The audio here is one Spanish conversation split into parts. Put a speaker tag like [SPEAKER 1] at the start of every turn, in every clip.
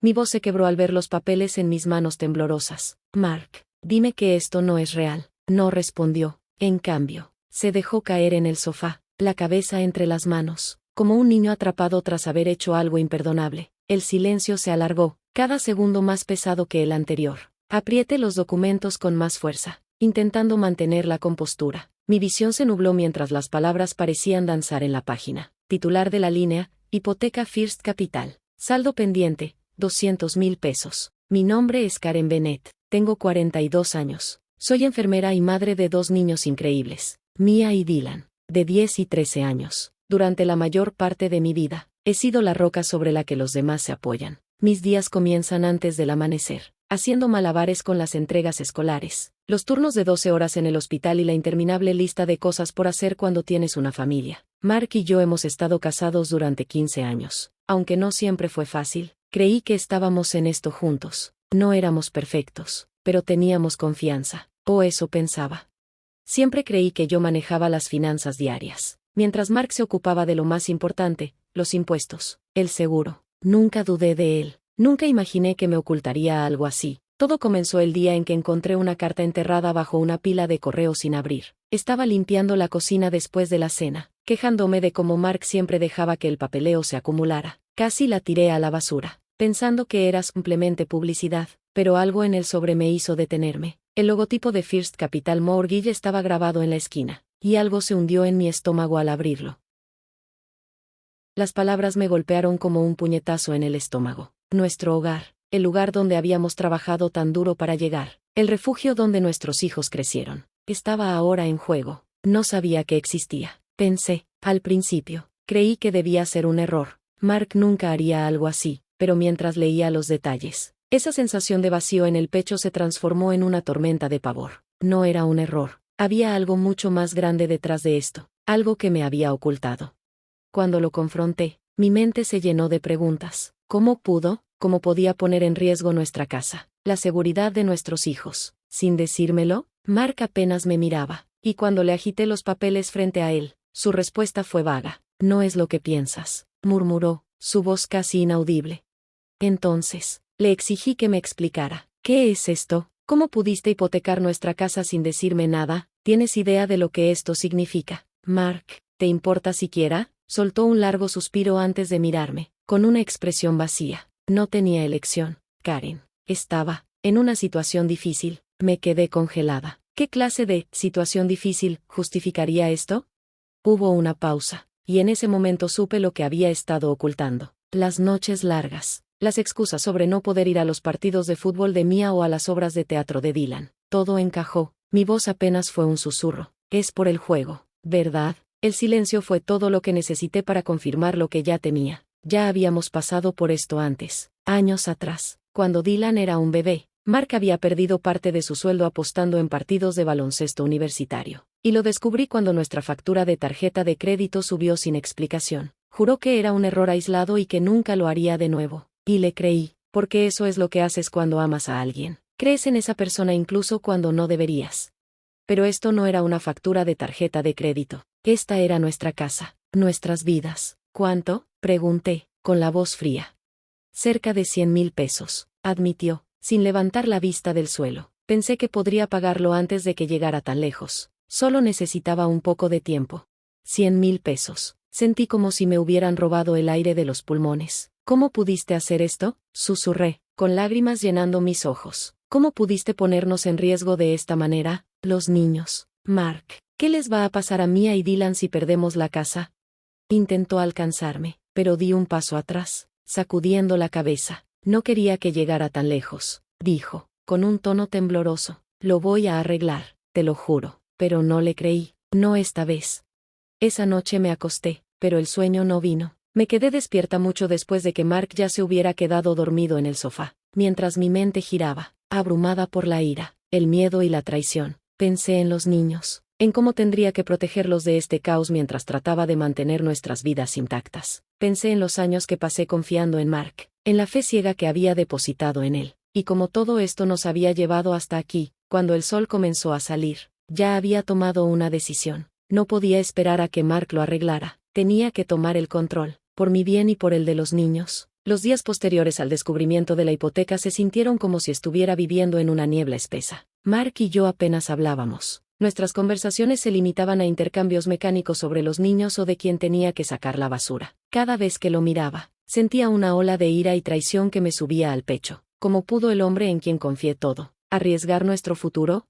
[SPEAKER 1] Mi voz se quebró al ver los papeles en mis manos temblorosas. Mark, dime que esto no es real. No respondió. En cambio, se dejó caer en el sofá, la cabeza entre las manos, como un niño atrapado tras haber hecho algo imperdonable. El silencio se alargó, cada segundo más pesado que el anterior. Aprieté los documentos con más fuerza, intentando mantener la compostura. Mi visión se nubló mientras las palabras parecían danzar en la página. Titular de la línea, hipoteca First Capital. Saldo pendiente, 200,000 pesos. Mi nombre es Karen Bennett, tengo 42 años. Soy enfermera y madre de 2 niños increíbles, Mia y Dylan, de 10 y 13 años. Durante la mayor parte de mi vida, he sido la roca sobre la que los demás se apoyan. Mis días comienzan antes del amanecer, haciendo malabares con las entregas escolares, los turnos de 12 horas en el hospital y la interminable lista de cosas por hacer cuando tienes una familia. Mark y yo hemos estado casados durante 15 años. Aunque no siempre fue fácil, creí que estábamos en esto juntos. No éramos perfectos, pero teníamos confianza, o eso pensaba. Siempre creí que yo manejaba las finanzas diarias, mientras Mark se ocupaba de lo más importante, los impuestos, el seguro. Nunca dudé de él, nunca imaginé que me ocultaría algo así. Todo comenzó el día en que encontré una carta enterrada bajo una pila de correos sin abrir. Estaba limpiando la cocina después de la cena, quejándome de cómo Mark siempre dejaba que el papeleo se acumulara. Casi la tiré a la basura, pensando que era simplemente publicidad, pero algo en el sobre me hizo detenerme. El logotipo de First Capital Mortgage estaba grabado en la esquina, y algo se hundió en mi estómago al abrirlo. Las palabras me golpearon como un puñetazo en el estómago. Nuestro hogar, el lugar donde habíamos trabajado tan duro para llegar, el refugio donde nuestros hijos crecieron, estaba ahora en juego. No sabía que existía. Pensé, al principio, creí que debía ser un error. Mark nunca haría algo así, pero mientras leía los detalles, esa sensación de vacío en el pecho se transformó en una tormenta de pavor. No era un error, había algo mucho más grande detrás de esto, algo que me había ocultado. Cuando lo confronté, mi mente se llenó de preguntas. ¿Cómo pudo? ¿Cómo podía poner en riesgo nuestra casa, la seguridad de nuestros hijos? Sin decírmelo, Mark apenas me miraba, y cuando le agité los papeles frente a él, su respuesta fue vaga. No es lo que piensas, murmuró, su voz casi inaudible. Entonces, le exigí que me explicara. ¿Qué es esto? ¿Cómo pudiste hipotecar nuestra casa sin decirme nada? ¿Tienes idea de lo que esto significa? Mark, ¿te importa siquiera? Soltó un largo suspiro antes de mirarme, con una expresión vacía. No tenía elección, Karen. Estaba en una situación difícil. Me quedé congelada. ¿Qué clase de situación difícil justificaría esto? Hubo una pausa, y en ese momento supe lo que había estado ocultando. Las noches largas, las excusas sobre no poder ir a los partidos de fútbol de Mia o a las obras de teatro de Dylan. Todo encajó. Mi voz apenas fue un susurro. Es por el juego, ¿verdad? El silencio fue todo lo que necesité para confirmar lo que ya temía. Ya habíamos pasado por esto antes, años atrás, cuando Dylan era un bebé. Mark había perdido parte de su sueldo apostando en partidos de baloncesto universitario, y lo descubrí cuando nuestra factura de tarjeta de crédito subió sin explicación. Juró que era un error aislado y que nunca lo haría de nuevo, y le creí, porque eso es lo que haces cuando amas a alguien. Crees en esa persona incluso cuando no deberías. Pero esto no era una factura de tarjeta de crédito. Esta era nuestra casa, nuestras vidas. ¿Cuánto? Pregunté, con la voz fría. Cerca de 100,000 pesos, admitió, sin levantar la vista del suelo. Pensé que podría pagarlo antes de que llegara tan lejos. Solo necesitaba un poco de tiempo. 100,000 pesos. Sentí como si me hubieran robado el aire de los pulmones. ¿Cómo pudiste hacer esto? Susurré, con lágrimas llenando mis ojos. ¿Cómo pudiste ponernos en riesgo de esta manera? Los niños. Mark, ¿qué les va a pasar a Mia y Dylan si perdemos la casa? Intentó alcanzarme, pero di un paso atrás, sacudiendo la cabeza. No quería que llegara tan lejos, dijo, con un tono tembloroso. Lo voy a arreglar, te lo juro. Pero no le creí, no esta vez. Esa noche me acosté, pero el sueño no vino. Me quedé despierta mucho después de que Mark ya se hubiera quedado dormido en el sofá. Mientras mi mente giraba, abrumada por la ira, el miedo y la traición, pensé en los niños, en cómo tendría que protegerlos de este caos mientras trataba de mantener nuestras vidas intactas. Pensé en los años que pasé confiando en Mark, en la fe ciega que había depositado en él, y cómo todo esto nos había llevado hasta aquí. Cuando el sol comenzó a salir, ya había tomado una decisión. No podía esperar a que Mark lo arreglara, tenía que tomar el control, por mi bien y por el de los niños. Los días posteriores al descubrimiento de la hipoteca se sintieron como si estuviera viviendo en una niebla espesa. Mark y yo apenas hablábamos. Nuestras conversaciones se limitaban a intercambios mecánicos sobre los niños o de quién tenía que sacar la basura. Cada vez que lo miraba, sentía una ola de ira y traición que me subía al pecho. ¿Cómo pudo el hombre en quien confié todo arriesgar nuestro futuro?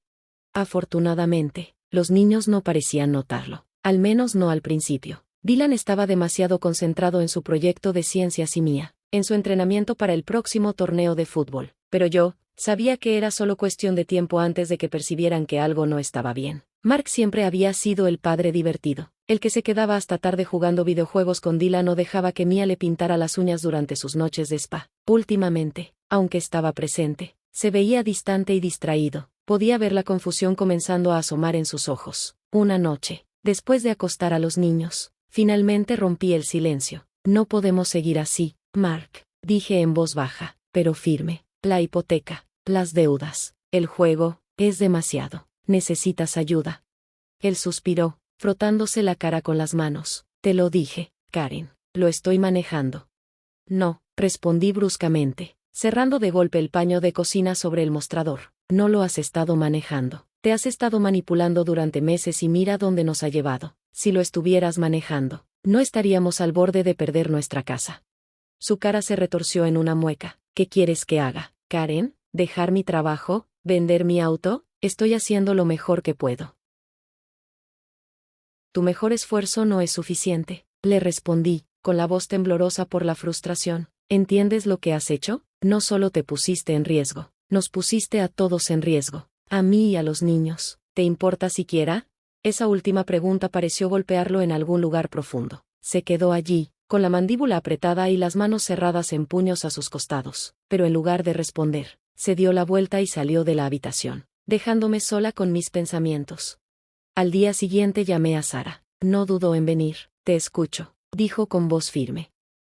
[SPEAKER 1] Afortunadamente, los niños no parecían notarlo, al menos no al principio. Dylan estaba demasiado concentrado en su proyecto de ciencias y Mia, en su entrenamiento para el próximo torneo de fútbol. Pero yo sabía que era solo cuestión de tiempo antes de que percibieran que algo no estaba bien. Mark siempre había sido el padre divertido, el que se quedaba hasta tarde jugando videojuegos con Dylan o dejaba que Mia le pintara las uñas durante sus noches de spa. Últimamente, aunque estaba presente, se veía distante y distraído. Podía ver la confusión comenzando a asomar en sus ojos. Una noche, después de acostar a los niños, finalmente rompí el silencio. No podemos seguir así, Mark, dije en voz baja, pero firme. La hipoteca, las deudas, el juego, es demasiado. Necesitas ayuda. Él suspiró, frotándose la cara con las manos. Te lo dije, Karen, lo estoy manejando. No, respondí bruscamente, cerrando de golpe el paño de cocina sobre el mostrador. No lo has estado manejando. Te has estado manipulando durante meses y mira dónde nos ha llevado. Si lo estuvieras manejando, no estaríamos al borde de perder nuestra casa. Su cara se retorció en una mueca. ¿Qué quieres que haga, Karen? ¿Dejar mi trabajo? ¿Vender mi auto? Estoy haciendo lo mejor que puedo. Tu mejor esfuerzo no es suficiente, le respondí, con la voz temblorosa por la frustración. ¿Entiendes lo que has hecho? No solo te pusiste en riesgo, nos pusiste a todos en riesgo, a mí y a los niños. ¿Te importa siquiera? Esa última pregunta pareció golpearlo en algún lugar profundo. Se quedó allí, con la mandíbula apretada y las manos cerradas en puños a sus costados, pero en lugar de responder, se dio la vuelta y salió de la habitación, dejándome sola con mis pensamientos. Al día siguiente llamé a Sara. No dudó en venir. Te escucho, dijo con voz firme.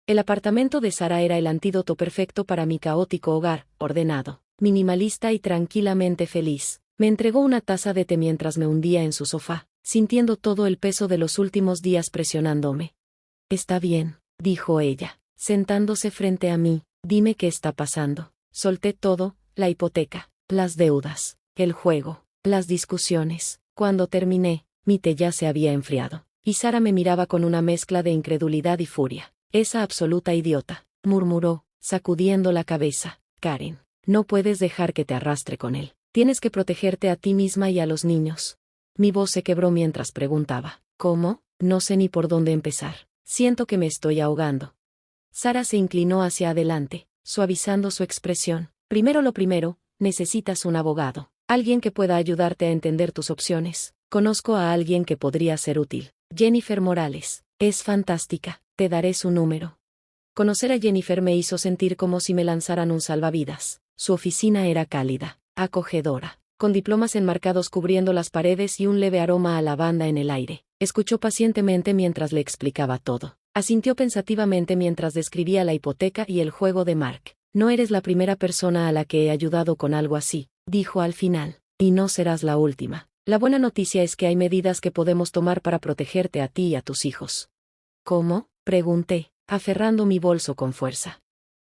[SPEAKER 1] El apartamento de Sara era el antídoto perfecto para mi caótico hogar, ordenado, minimalista y tranquilamente feliz. Me entregó una taza de té mientras me hundía en su sofá, sintiendo todo el peso de los últimos días presionándome. Está bien, dijo ella, sentándose frente a mí. Dime qué está pasando. Solté todo, la hipoteca, las deudas, el juego, las discusiones. Cuando terminé, mi té ya se había enfriado, y Sara me miraba con una mezcla de incredulidad y furia. Esa absoluta idiota, murmuró, sacudiendo la cabeza. Karen, no puedes dejar que te arrastre con él. Tienes que protegerte a ti misma y a los niños. Mi voz se quebró mientras preguntaba. ¿Cómo? No sé ni por dónde empezar. Siento que me estoy ahogando. Sara se inclinó hacia adelante, suavizando su expresión. Primero lo primero, necesitas un abogado. Alguien que pueda ayudarte a entender tus opciones. Conozco a alguien que podría ser útil. Jennifer Morales. Es fantástica. Te daré su número. Conocer a Jennifer me hizo sentir como si me lanzaran un salvavidas. Su oficina era cálida, acogedora, con diplomas enmarcados cubriendo las paredes y un leve aroma a lavanda en el aire. Escuchó pacientemente mientras le explicaba todo. Asintió pensativamente mientras describía la hipoteca y el juego de Mark. No eres la primera persona a la que he ayudado con algo así, dijo al final, y no serás la última. La buena noticia es que hay medidas que podemos tomar para protegerte a ti y a tus hijos. ¿Cómo? Pregunté, aferrando mi bolso con fuerza.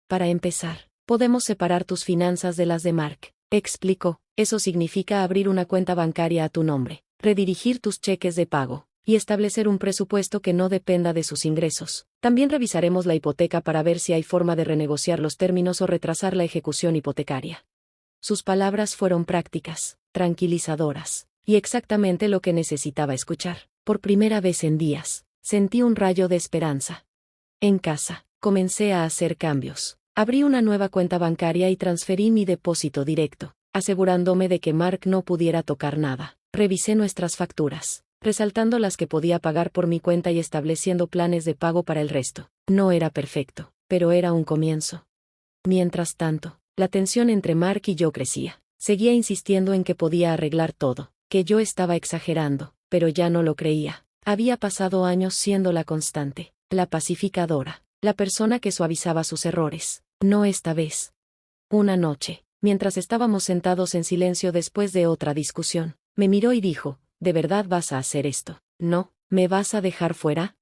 [SPEAKER 1] Para empezar, podemos separar tus finanzas de las de Mark, explicó. Eso significa abrir una cuenta bancaria a tu nombre, redirigir tus cheques de pago, y establecer un presupuesto que no dependa de sus ingresos. También revisaremos la hipoteca para ver si hay forma de renegociar los términos o retrasar la ejecución hipotecaria. Sus palabras fueron prácticas, tranquilizadoras, y exactamente lo que necesitaba escuchar. Por primera vez en días, sentí un rayo de esperanza. En casa, comencé a hacer cambios. Abrí una nueva cuenta bancaria y transferí mi depósito directo, asegurándome de que Mark no pudiera tocar nada. Revisé nuestras facturas, resaltando las que podía pagar por mi cuenta y estableciendo planes de pago para el resto. No era perfecto, pero era un comienzo. Mientras tanto, la tensión entre Mark y yo crecía. Seguía insistiendo en que podía arreglar todo, que yo estaba exagerando, pero ya no lo creía. Había pasado años siendo la constante, la pacificadora, la persona que suavizaba sus errores. No esta vez. Una noche, mientras estábamos sentados en silencio después de otra discusión, me miró y dijo, ¿de verdad vas a hacer esto? ¿No? ¿Me vas a dejar fuera?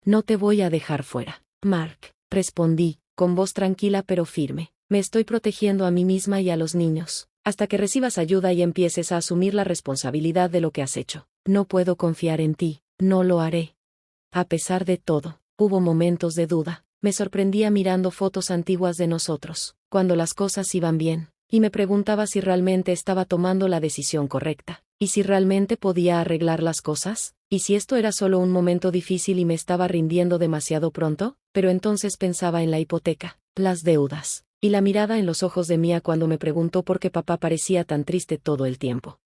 [SPEAKER 1] No te voy a dejar fuera, Mark, respondí, con voz tranquila pero firme. Me estoy protegiendo a mí misma y a los niños, hasta que recibas ayuda y empieces a asumir la responsabilidad de lo que has hecho. No puedo confiar en ti, no lo haré. A pesar de todo, hubo momentos de duda. Me sorprendía mirando fotos antiguas de nosotros, cuando las cosas iban bien, y me preguntaba si realmente estaba tomando la decisión correcta, y si realmente podía arreglar las cosas, y si esto era solo un momento difícil y me estaba rindiendo demasiado pronto. Pero entonces pensaba en la hipoteca, las deudas, y la mirada en los ojos de Mia cuando me preguntó por qué papá parecía tan triste todo el tiempo.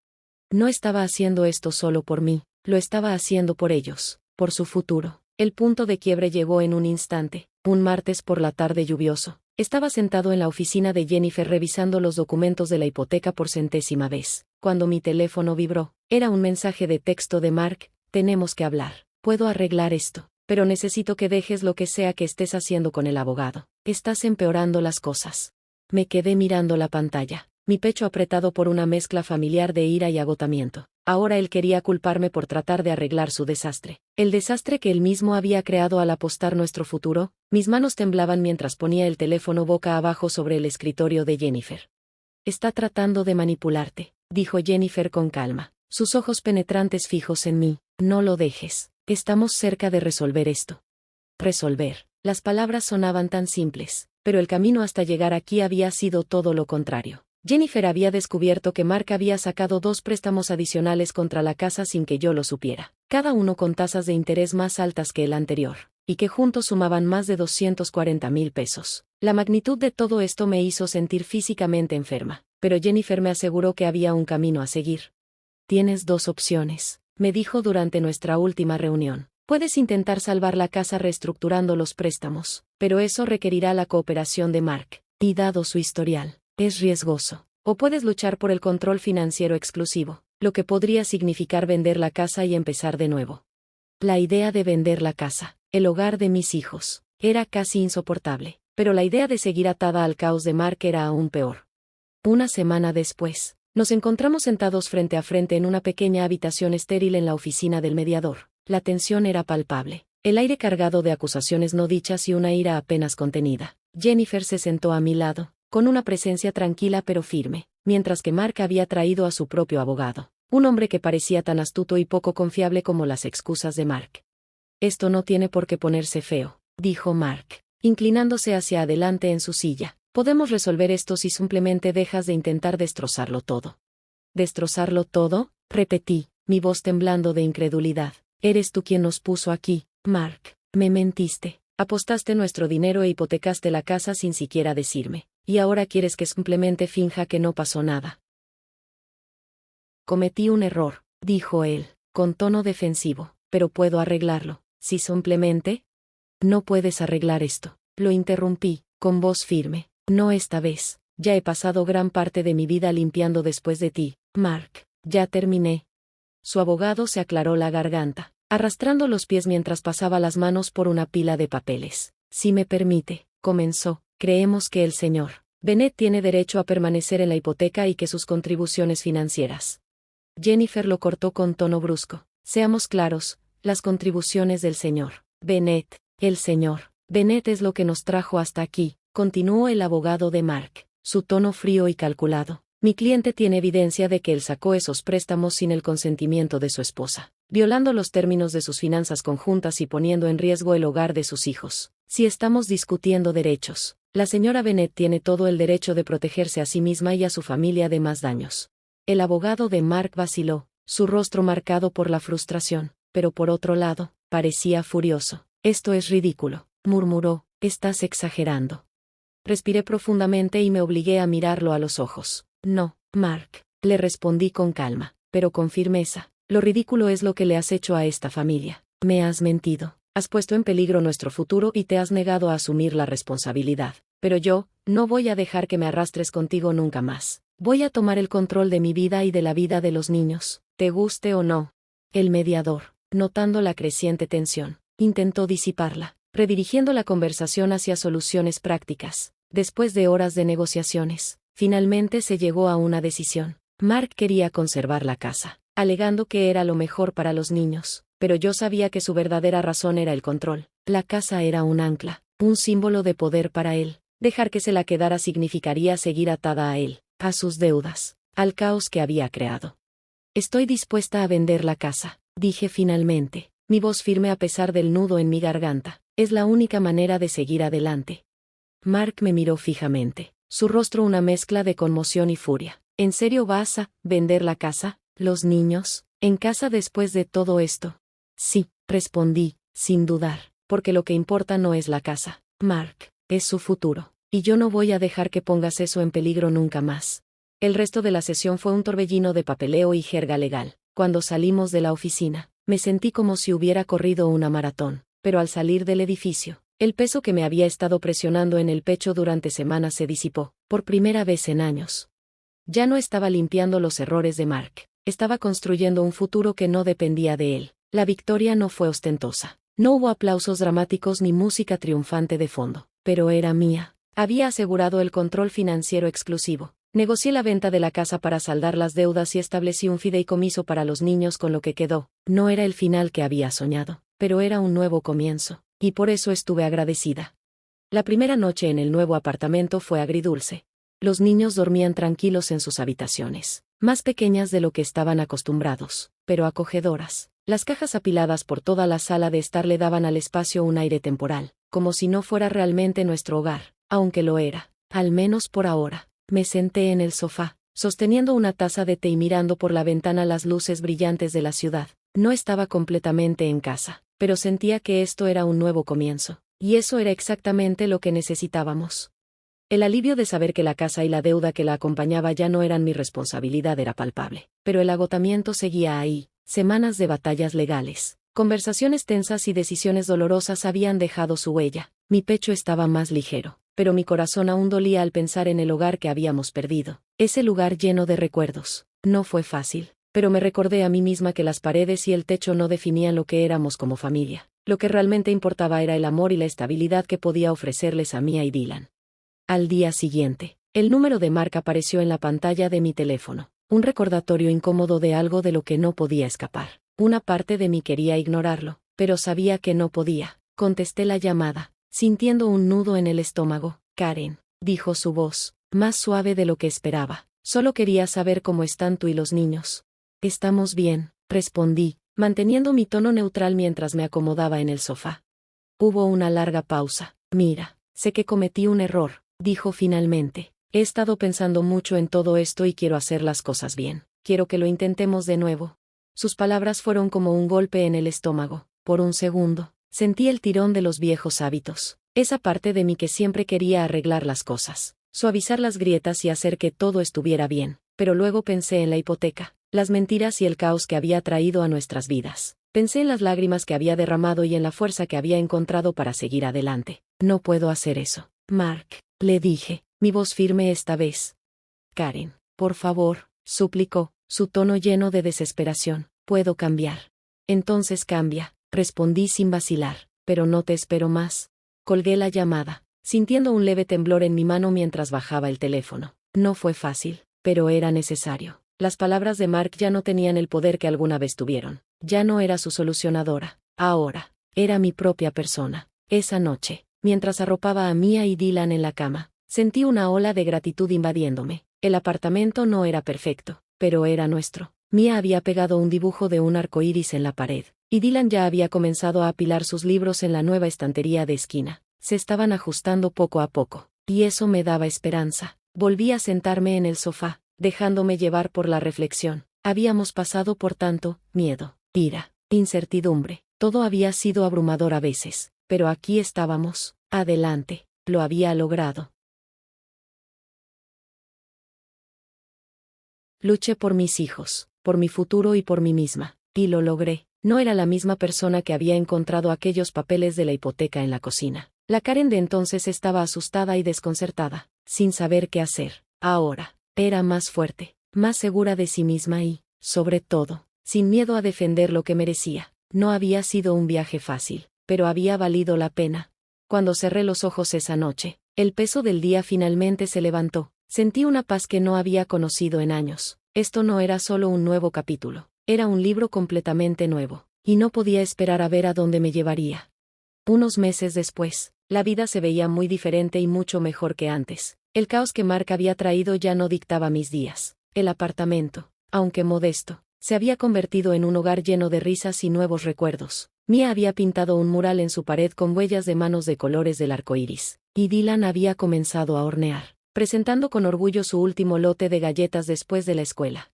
[SPEAKER 1] No estaba haciendo esto solo por mí, lo estaba haciendo por ellos, por su futuro. El punto de quiebre llegó en un instante. Un martes por la tarde lluvioso, estaba sentado en la oficina de Jennifer revisando los documentos de la hipoteca por 100ª vez, cuando mi teléfono vibró. Era un mensaje de texto de Mark: tenemos que hablar. Puedo arreglar esto, pero necesito que dejes lo que sea que estés haciendo con el abogado. Estás empeorando las cosas. Me quedé mirando la pantalla, mi pecho apretado por una mezcla familiar de ira y agotamiento. Ahora él quería culparme por tratar de arreglar su desastre. El desastre que él mismo había creado al apostar nuestro futuro. Mis manos temblaban mientras ponía el teléfono boca abajo sobre el escritorio de Jennifer. Está tratando de manipularte, dijo Jennifer con calma, sus ojos penetrantes fijos en mí. No lo dejes. Estamos cerca de resolver esto. Resolver. Las palabras sonaban tan simples, pero el camino hasta llegar aquí había sido todo lo contrario. Jennifer había descubierto que Mark había sacado 2 préstamos adicionales contra la casa sin que yo lo supiera, cada uno con tasas de interés más altas que el anterior, y que juntos sumaban más de 240,000 pesos. La magnitud de todo esto me hizo sentir físicamente enferma, pero Jennifer me aseguró que había un camino a seguir. Tienes 2 opciones, me dijo durante nuestra última reunión. Puedes intentar salvar la casa reestructurando los préstamos, pero eso requerirá la cooperación de Mark, y dado su historial, es riesgoso. O puedes luchar por el control financiero exclusivo, lo que podría significar vender la casa y empezar de nuevo. La idea de vender la casa, el hogar de mis hijos, era casi insoportable, pero la idea de seguir atada al caos de Mark era aún peor. Una semana después, nos encontramos sentados frente a frente en una pequeña habitación estéril en la oficina del mediador. La tensión era palpable, el aire cargado de acusaciones no dichas y una ira apenas contenida. Jennifer se sentó a mi lado, con una presencia tranquila pero firme, mientras que Mark había traído a su propio abogado, un hombre que parecía tan astuto y poco confiable como las excusas de Mark. Esto no tiene por qué ponerse feo, dijo Mark, inclinándose hacia adelante en su silla. Podemos resolver esto si simplemente dejas de intentar destrozarlo todo. ¿Destrozarlo todo?, repetí, mi voz temblando de incredulidad. Eres tú quien nos puso aquí, Mark. Me mentiste. Apostaste nuestro dinero e hipotecaste la casa sin siquiera decirme. Y ahora quieres que simplemente finja que no pasó nada. Cometí un error, dijo él, con tono defensivo, pero puedo arreglarlo. Si simplemente... No puedes arreglar esto. Lo interrumpí, con voz firme. No esta vez. Ya he pasado gran parte de mi vida limpiando después de ti, Mark. Ya terminé. Su abogado se aclaró la garganta, arrastrando los pies mientras pasaba las manos por una pila de papeles. Si me permite, comenzó, creemos que el señor Bennett tiene derecho a permanecer en la hipoteca y que sus contribuciones financieras. Jennifer lo cortó con tono brusco. Seamos claros, las contribuciones del señor Bennett. El señor Bennett es lo que nos trajo hasta aquí, continuó el abogado de Mark, su tono frío y calculado. Mi cliente tiene evidencia de que él sacó esos préstamos sin el consentimiento de su esposa, violando los términos de sus finanzas conjuntas y poniendo en riesgo el hogar de sus hijos. Si estamos discutiendo derechos, la señora Bennett tiene todo el derecho de protegerse a sí misma y a su familia de más daños. El abogado de Mark vaciló, su rostro marcado por la frustración, pero por otro lado, parecía furioso. Esto es ridículo, murmuró, estás exagerando. Respiré profundamente y me obligué a mirarlo a los ojos. No, Mark, le respondí con calma, pero con firmeza. Lo ridículo es lo que le has hecho a esta familia. Me has mentido, has puesto en peligro nuestro futuro y te has negado a asumir la responsabilidad. Pero yo, no voy a dejar que me arrastres contigo nunca más. Voy a tomar el control de mi vida y de la vida de los niños, te guste o no. El mediador, notando la creciente tensión, intentó disiparla, redirigiendo la conversación hacia soluciones prácticas. Después de horas de negociaciones, finalmente se llegó a una decisión. Mark quería conservar la casa, alegando que era lo mejor para los niños, pero yo sabía que su verdadera razón era el control. La casa era un ancla, un símbolo de poder para él. Dejar que se la quedara significaría seguir atada a él, a sus deudas, al caos que había creado. Estoy dispuesta a vender la casa, dije finalmente, mi voz firme a pesar del nudo en mi garganta. Es la única manera de seguir adelante. Mark me miró fijamente, su rostro una mezcla de conmoción y furia. ¿En serio vas a vender la casa? ¿Los niños? ¿En casa después de todo esto? Sí, respondí, sin dudar, porque lo que importa no es la casa, Mark, es su futuro, y yo no voy a dejar que pongas eso en peligro nunca más. El resto de la sesión fue un torbellino de papeleo y jerga legal. Cuando salimos de la oficina, me sentí como si hubiera corrido una maratón, pero al salir del edificio, el peso que me había estado presionando en el pecho durante semanas se disipó, por primera vez en años. Ya no estaba limpiando los errores de Mark, estaba construyendo un futuro que no dependía de él. La victoria no fue ostentosa. No hubo aplausos dramáticos ni música triunfante de fondo, pero era mía. Había asegurado el control financiero exclusivo. Negocié la venta de la casa para saldar las deudas y establecí un fideicomiso para los niños con lo que quedó. No era el final que había soñado, pero era un nuevo comienzo, y por eso estuve agradecida. La primera noche en el nuevo apartamento fue agridulce. Los niños dormían tranquilos en sus habitaciones, más pequeñas de lo que estaban acostumbrados, pero acogedoras. Las cajas apiladas por toda la sala de estar le daban al espacio un aire temporal, como si no fuera realmente nuestro hogar, aunque lo era, al menos por ahora. Me senté en el sofá, sosteniendo una taza de té y mirando por la ventana las luces brillantes de la ciudad. No estaba completamente en casa, pero sentía que esto era un nuevo comienzo, y eso era exactamente lo que necesitábamos. El alivio de saber que la casa y la deuda que la acompañaba ya no eran mi responsabilidad era palpable, pero el agotamiento seguía ahí. Semanas de batallas legales, conversaciones tensas y decisiones dolorosas habían dejado su huella. Mi pecho estaba más ligero, pero mi corazón aún dolía al pensar en el hogar que habíamos perdido. Ese lugar lleno de recuerdos. No fue fácil, pero me recordé a mí misma que las paredes y el techo no definían lo que éramos como familia. Lo que realmente importaba era el amor y la estabilidad que podía ofrecerles a Mia y Dylan. Al día siguiente, el número de Mark apareció en la pantalla de mi teléfono. Un recordatorio incómodo de algo de lo que no podía escapar. Una parte de mí quería ignorarlo, pero sabía que no podía. Contesté la llamada, sintiendo un nudo en el estómago. Karen, dijo su voz, más suave de lo que esperaba. Solo quería saber cómo están tú y los niños. Estamos bien, respondí, manteniendo mi tono neutral mientras me acomodaba en el sofá. Hubo una larga pausa. Mira, sé que cometí un error, dijo finalmente. He estado pensando mucho en todo esto y quiero hacer las cosas bien. Quiero que lo intentemos de nuevo. Sus palabras fueron como un golpe en el estómago. Por un segundo, sentí el tirón de los viejos hábitos. Esa parte de mí que siempre quería arreglar las cosas, suavizar las grietas y hacer que todo estuviera bien. Pero luego pensé en la hipoteca, las mentiras y el caos que había traído a nuestras vidas. Pensé en las lágrimas que había derramado y en la fuerza que había encontrado para seguir adelante. No puedo hacer eso, Mark, le dije. Mi voz firme esta vez. Karen, por favor, suplicó, su tono lleno de desesperación. Puedo cambiar. Entonces cambia, respondí sin vacilar, pero no te espero más. Colgué la llamada, sintiendo un leve temblor en mi mano mientras bajaba el teléfono. No fue fácil, pero era necesario. Las palabras de Mark ya no tenían el poder que alguna vez tuvieron. Ya no era su solucionadora. Ahora, era mi propia persona. Esa noche, mientras arropaba a Mia y Dylan en la cama, sentí una ola de gratitud invadiéndome. El apartamento no era perfecto, pero era nuestro. Mia había pegado un dibujo de un arco iris en la pared, y Dylan ya había comenzado a apilar sus libros en la nueva estantería de esquina. Se estaban ajustando poco a poco, y eso me daba esperanza. Volví a sentarme en el sofá, dejándome llevar por la reflexión. Habíamos pasado por tanto miedo, ira, incertidumbre. Todo había sido abrumador a veces, pero aquí estábamos. Adelante, lo había logrado. Luché por mis hijos, por mi futuro y por mí misma, y lo logré. No era la misma persona que había encontrado aquellos papeles de la hipoteca en la cocina. La Karen de entonces estaba asustada y desconcertada, sin saber qué hacer. Ahora, era más fuerte, más segura de sí misma y, sobre todo, sin miedo a defender lo que merecía. No había sido un viaje fácil, pero había valido la pena. Cuando cerré los ojos esa noche, el peso del día finalmente se levantó. Sentí una paz que no había conocido en años. Esto no era solo un nuevo capítulo, era un libro completamente nuevo, y no podía esperar a ver a dónde me llevaría. Unos meses después, La vida se veía muy diferente y mucho mejor que antes. El caos que Mark había traído ya no dictaba mis días. El apartamento, aunque modesto, se había convertido en un hogar lleno de risas y nuevos recuerdos. Mia había pintado un mural en su pared con huellas de manos de colores del arco iris, y Dylan había comenzado a hornear, presentando con orgullo su último lote de galletas después de la escuela.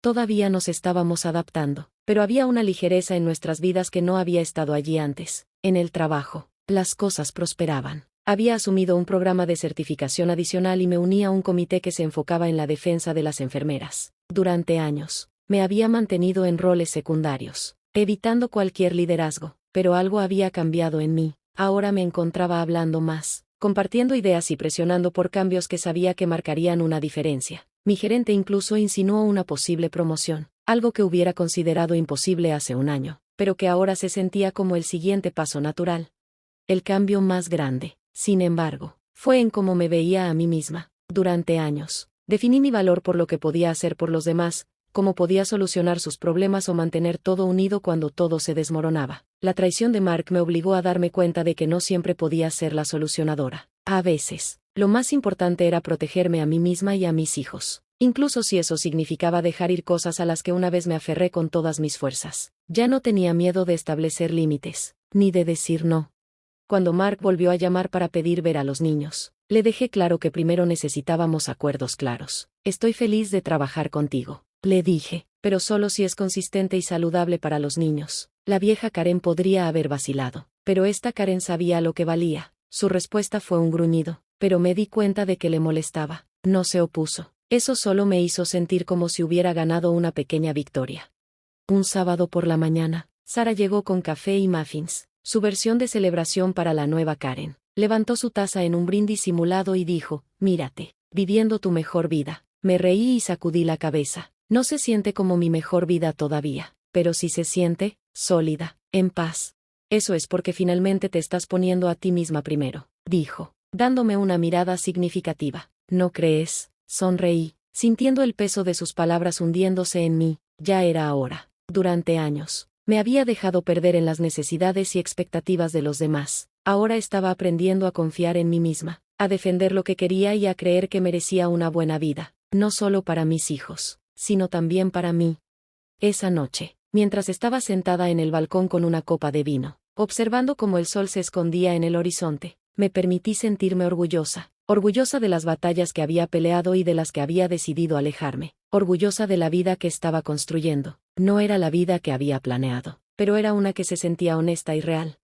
[SPEAKER 1] Todavía nos estábamos adaptando, pero había una ligereza en nuestras vidas que no había estado allí antes. En el trabajo, las cosas prosperaban. Había asumido un programa de certificación adicional y me uní a un comité que se enfocaba en la defensa de las enfermeras. Durante años, me había mantenido en roles secundarios, evitando cualquier liderazgo, pero algo había cambiado en mí. Ahora me encontraba hablando más, compartiendo ideas y presionando por cambios que sabía que marcarían una diferencia. Mi gerente incluso insinuó una posible promoción, algo que hubiera considerado imposible hace un año, pero que ahora se sentía como el siguiente paso natural. El cambio más grande, sin embargo, fue en cómo me veía a mí misma. Durante años, definí mi valor por lo que podía hacer por los demás, cómo podía solucionar sus problemas o mantener todo unido cuando todo se desmoronaba. La traición de Mark me obligó a darme cuenta de que no siempre podía ser la solucionadora. A veces, lo más importante era protegerme a mí misma y a mis hijos, incluso si eso significaba dejar ir cosas a las que una vez me aferré con todas mis fuerzas. Ya no tenía miedo de establecer límites, ni de decir no. Cuando Mark volvió a llamar para pedir ver a los niños, le dejé claro que primero necesitábamos acuerdos claros. Estoy feliz de trabajar contigo, le dije, pero solo si es consistente y saludable para los niños. La vieja Karen podría haber vacilado, pero esta Karen sabía lo que valía. Su respuesta fue un gruñido, pero me di cuenta de que le molestaba. No se opuso. Eso solo me hizo sentir como si hubiera ganado una pequeña victoria. Un sábado por la mañana, Sara llegó con café y muffins, su versión de celebración para la nueva Karen. Levantó su taza en un brindis simulado y dijo, mírate, viviendo tu mejor vida. Me reí y sacudí la cabeza. No se siente como mi mejor vida todavía, pero sí se siente, sólida, en paz. Eso es porque finalmente te estás poniendo a ti misma primero, dijo, dándome una mirada significativa. ¿No crees? Sonreí, sintiendo el peso de sus palabras hundiéndose en mí. Ya era ahora. Durante años, me había dejado perder en las necesidades y expectativas de los demás. Ahora estaba aprendiendo a confiar en mí misma, a defender lo que quería y a creer que merecía una buena vida, no solo para mis hijos, sino también para mí. Esa noche, mientras estaba sentada en el balcón con una copa de vino, observando cómo el sol se escondía en el horizonte, me permití sentirme orgullosa de las batallas que había peleado y de las que había decidido alejarme, orgullosa de la vida que estaba construyendo. No era la vida que había planeado, pero era una que se sentía honesta y real.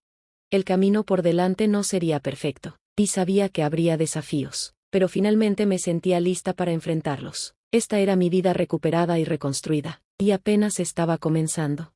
[SPEAKER 1] El camino por delante no sería perfecto, y sabía que habría desafíos, pero finalmente me sentía lista para enfrentarlos. Esta era mi vida recuperada y reconstruida, y apenas estaba comenzando.